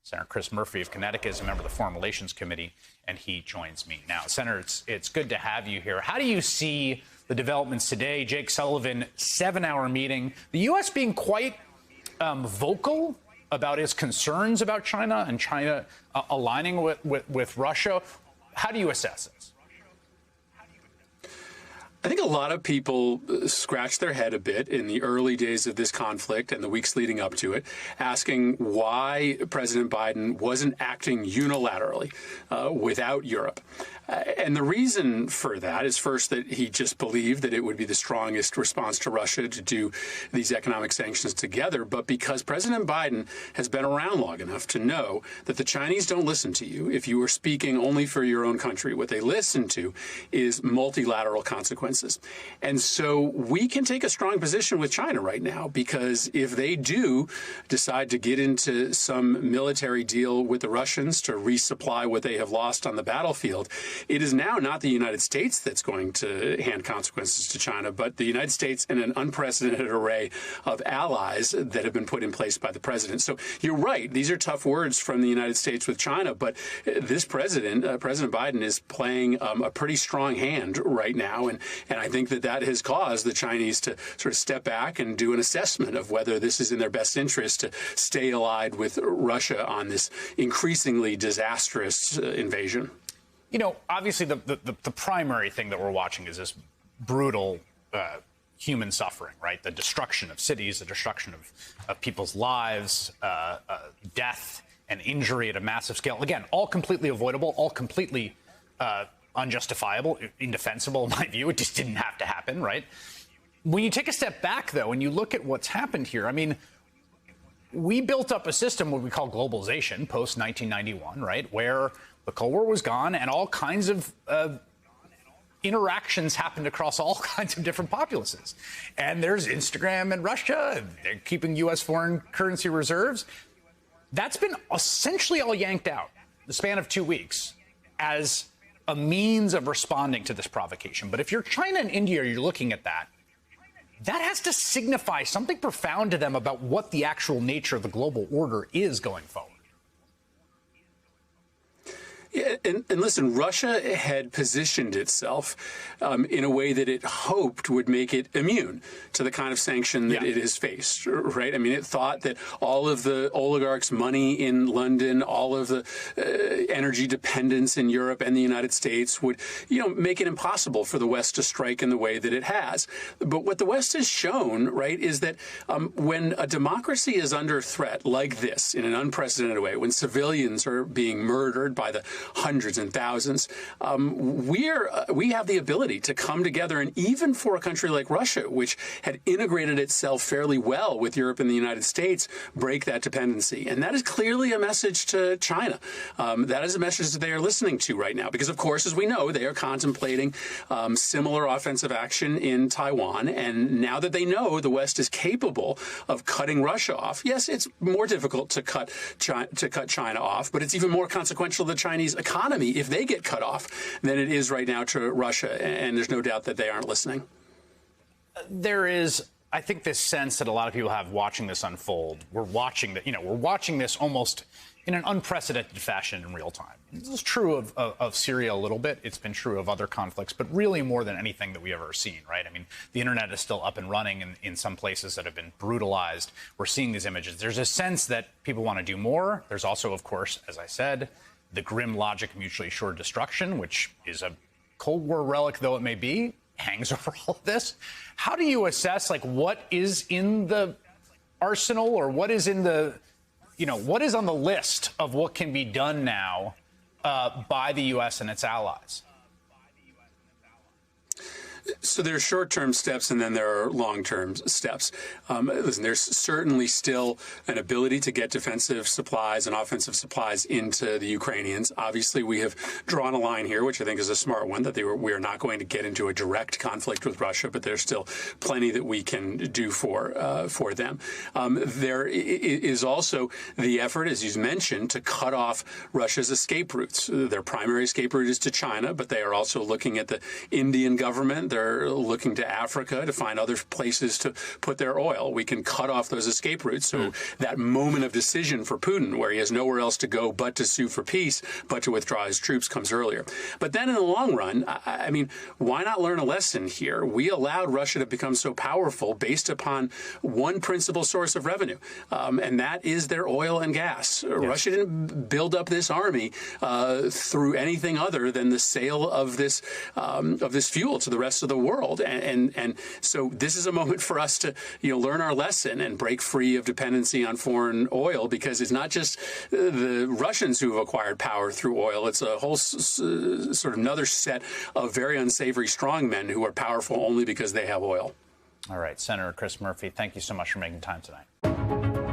Senator Chris Murphy of Connecticut is a member of the Foreign Relations Committee, and he joins me now. Senator, it's good to have you here. How do you see the developments today? Jake Sullivan, 7-hour meeting. The U.S. being quite vocal about its concerns about China and China aligning with Russia. How do you assess this? I think a lot of people scratched their head a bit in the early days of this conflict and the weeks leading up to it, asking why President Biden wasn't acting unilaterally without Europe. And the reason for that is first that he just believed that it would be the strongest response to Russia to do these economic sanctions together, but because President Biden has been around long enough to know that the Chinese don't listen to you if you are speaking only for your own country. What they listen to is multilateral consequences. And so we can take a strong position with China right now, because if they do decide to get into some military deal with the Russians to resupply what they have lost on the battlefield, it is now not the United States that's going to hand consequences to China, but the United States and an unprecedented array of allies that have been put in place by the president. So you're right. These are tough words from the United States with China, but this president, President Biden, is playing a pretty strong hand right now. And I think that has caused the Chinese to sort of step back and do an assessment of whether this is in their best interest to stay allied with Russia on this increasingly disastrous invasion. You know, obviously, the primary thing that we're watching is this brutal human suffering, right? The destruction of cities, the destruction of people's lives, death and injury at a massive scale. Again, all completely avoidable, all completely unjustifiable, indefensible, in my view. It just didn't have to happen, right? When you take a step back, though, and you look at what's happened here, I mean, we built up a system, what we call globalization, post-1991, right, where the Cold War was gone and all kinds of interactions happened across all kinds of different populaces. And there's Instagram and Russia, and they're keeping U.S. foreign currency reserves. That's been essentially all yanked out the span of 2 weeks as a means of responding to this provocation. But if you're China and India, you're looking at that, that has to signify something profound to them about what the actual nature of the global order is going forward. Yeah, and listen, Russia had positioned itself in a way that it hoped would make it immune to the kind of sanction that it has faced, right? I mean, it thought that all of the oligarchs' money in London, all of the energy dependence in Europe and the United States would, make it impossible for the West to strike in the way that it has. But what the West has shown, right, is that when a democracy is under threat like this in an unprecedented way, when civilians are being murdered by the hundreds and thousands, we have the ability to come together, and even for a country like Russia, which had integrated itself fairly well with Europe and the United States, break that dependency. And that is clearly a message to China. That is a message that they are listening to right now, because, of course, as we know, they are contemplating similar offensive action in Taiwan. And now that they know the West is capable of cutting Russia off, yes, it's more difficult to cut China off, but it's even more consequential to the Chinese economy if they get cut off than it is right now to Russia. And there's no doubt that they aren't listening. There is, I think, this sense that a lot of people have watching this unfold. We're watching this almost in an unprecedented fashion in real time. This is true of Syria a little bit. It's been true of other conflicts, but really more than anything that we've ever seen, right? I mean, the internet is still up and running in some places that have been brutalized. We're seeing these images. There's a sense that people want to do more. There's also, of course, as I said, the grim logic of mutually assured destruction, which is a Cold War relic, though it may be, hangs over all of this. How do you assess, what is in the arsenal, or what is in the, what is on the list of what can be done now by the U.S. and its allies? So there are short-term steps, and then there are long-term steps. Listen, there's certainly still an ability to get defensive supplies and offensive supplies into the Ukrainians. Obviously, we have drawn a line here, which I think is a smart one, that we are not going to get into a direct conflict with Russia, but there's still plenty that we can do for them. There is also the effort, as you mentioned, to cut off Russia's escape routes. Their primary escape route is to China, but they are also looking at the Indian government. are looking to Africa to find other places to put their oil. We can cut off those escape routes. So that moment of decision for Putin, where he has nowhere else to go but to sue for peace, but to withdraw his troops, comes earlier. But then in the long run, I mean, why not learn a lesson here? We allowed Russia to become so powerful based upon one principal source of revenue, and that is their oil and gas. Yes. Russia didn't build up this army through anything other than the sale of this fuel to the rest of the world, and so this is a moment for us to learn our lesson and break free of dependency on foreign oil, because it's not just the Russians who have acquired power through oil. It's a whole sort of another set of very unsavory strongmen who are powerful only because they have oil. All right, Senator Chris Murphy, thank you so much for making time tonight.